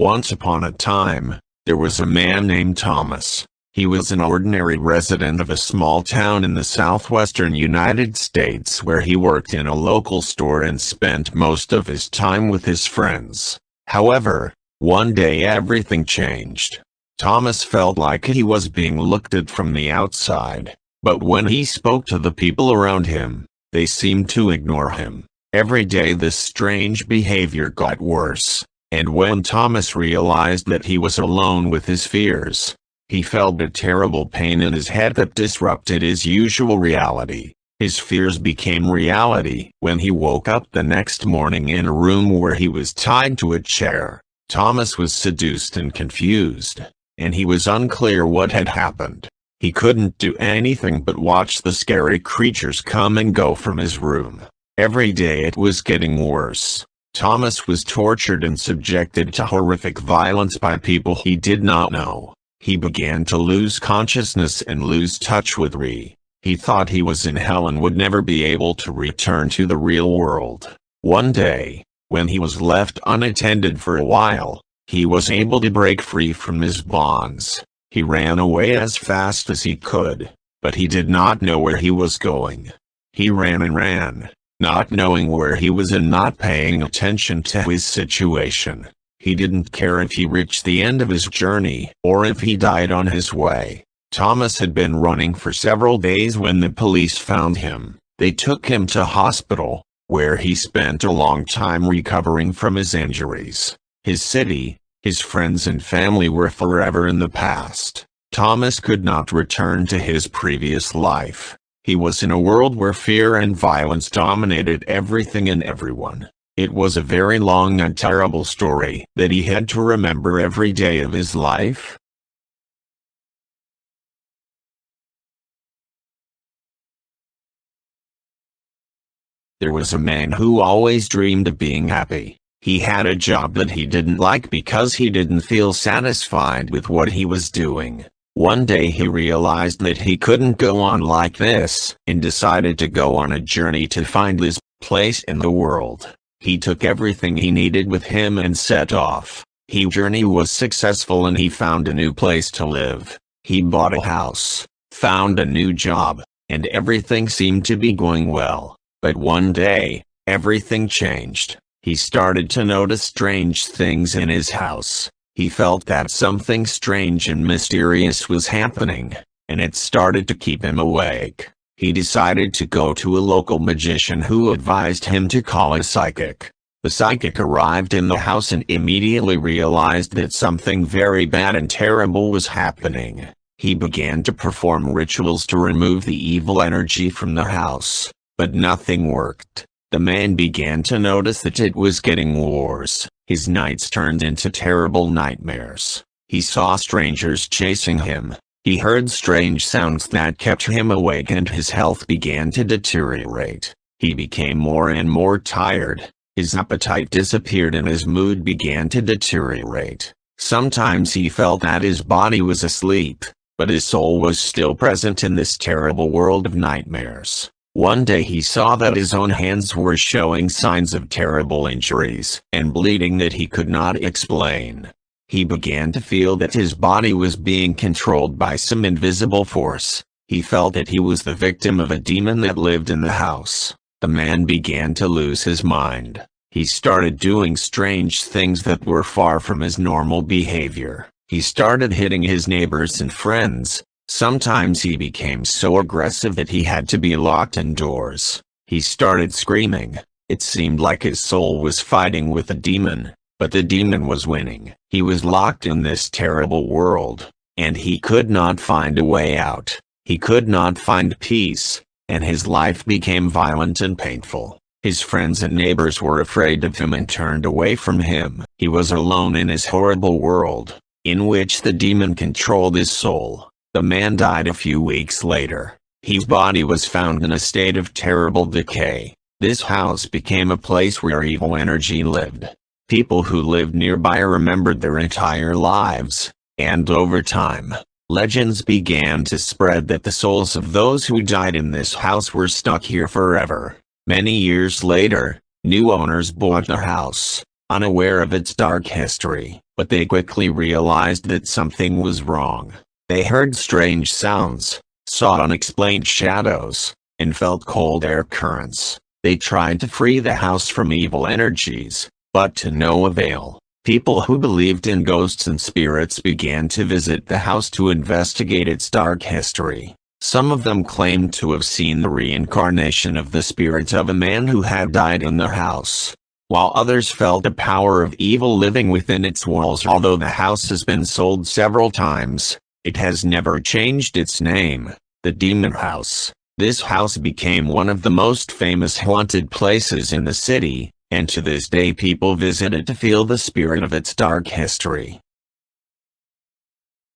Once upon a time, there was a man named Thomas. He was an ordinary resident of a small town in the southwestern United States where he worked in a local store and spent most of his time with his friends. However, one day everything changed. Thomas felt like he was being looked at from the outside, but when he spoke to the people around him, they seemed to ignore him. Every day this strange behavior got worse, and when Thomas realized that he was alone with his fears, he felt a terrible pain in his head that disrupted his usual reality. His fears became reality when he woke up the next morning in a room where he was tied to a chair. Thomas was seduced and confused, and he was unclear what had happened. He couldn't do anything but watch the scary creatures come and go from his room. Every day it was getting worse. Thomas was tortured and subjected to horrific violence by people he did not know. He began to lose consciousness and lose touch with reality. He thought he was in hell and would never be able to return to the real world. One day, when he was left unattended for a while, he was able to break free from his bonds. He ran away as fast as he could, but he did not know where he was going. He ran and ran, not knowing where he was and not paying attention to his situation. He didn't care if he reached the end of his journey or if he died on his way. Thomas had been running for several days when the police found him. They took him to hospital, where he spent a long time recovering from his injuries. His city, his friends and family were forever in the past. Thomas could not return to his previous life. He was in a world where fear and violence dominated everything and everyone. It was a very long and terrible story that he had to remember every day of his life. There was a man who always dreamed of being happy. He had a job that he didn't like because he didn't feel satisfied with what he was doing. One day he realized that he couldn't go on like this and decided to go on a journey to find his place in the world. He took everything he needed with him and set off. His journey was successful and he found a new place to live. He bought a house, found a new job, and everything seemed to be going well. But one day, everything changed. He started to notice strange things in his house. He felt that something strange and mysterious was happening, and it started to keep him awake. He decided to go to a local magician who advised him to call a psychic. The psychic arrived in the house and immediately realized that something very bad and terrible was happening. He began to perform rituals to remove the evil energy from the house, but nothing worked. The man began to notice that it was getting worse. His nights turned into terrible nightmares. He saw strangers chasing him. He heard strange sounds that kept him awake and his health began to deteriorate. He became more and more tired. His appetite disappeared and his mood began to deteriorate. Sometimes he felt that his body was asleep, but his soul was still present in this terrible world of nightmares. One day he saw that his own hands were showing signs of terrible injuries and bleeding that he could not explain. He began to feel that his body was being controlled by some invisible force. He felt that he was the victim of a demon that lived in the house. The man began to lose his mind. He started doing strange things that were far from his normal behavior. He started hitting his neighbors and friends. Sometimes he became so aggressive that he had to be locked indoors. He started screaming. It seemed like his soul was fighting with a demon, but the demon was winning. He was locked in this terrible world, and he could not find a way out. He could not find peace, and his life became violent and painful. His friends and neighbors were afraid of him and turned away from him. He was alone in his horrible world, in which the demon controlled his soul. The man died a few weeks later. His body was found in a state of terrible decay. This house became a place where evil energy lived. People who lived nearby remembered their entire lives, and over time, legends began to spread that the souls of those who died in this house were stuck here forever. Many years later, new owners bought the house, unaware of its dark history, but they quickly realized that something was wrong. They heard strange sounds, saw unexplained shadows, and felt cold air currents. They tried to free the house from evil energies, but to no avail. People who believed in ghosts and spirits began to visit the house to investigate its dark history. Some of them claimed to have seen the reincarnation of the spirit of a man who had died in the house, while others felt the power of evil living within its walls. Although the house has been sold several times, it has never changed its name, the Demon House. This house became one of the most famous haunted places in the city, and to this day people visit it to feel the spirit of its dark history.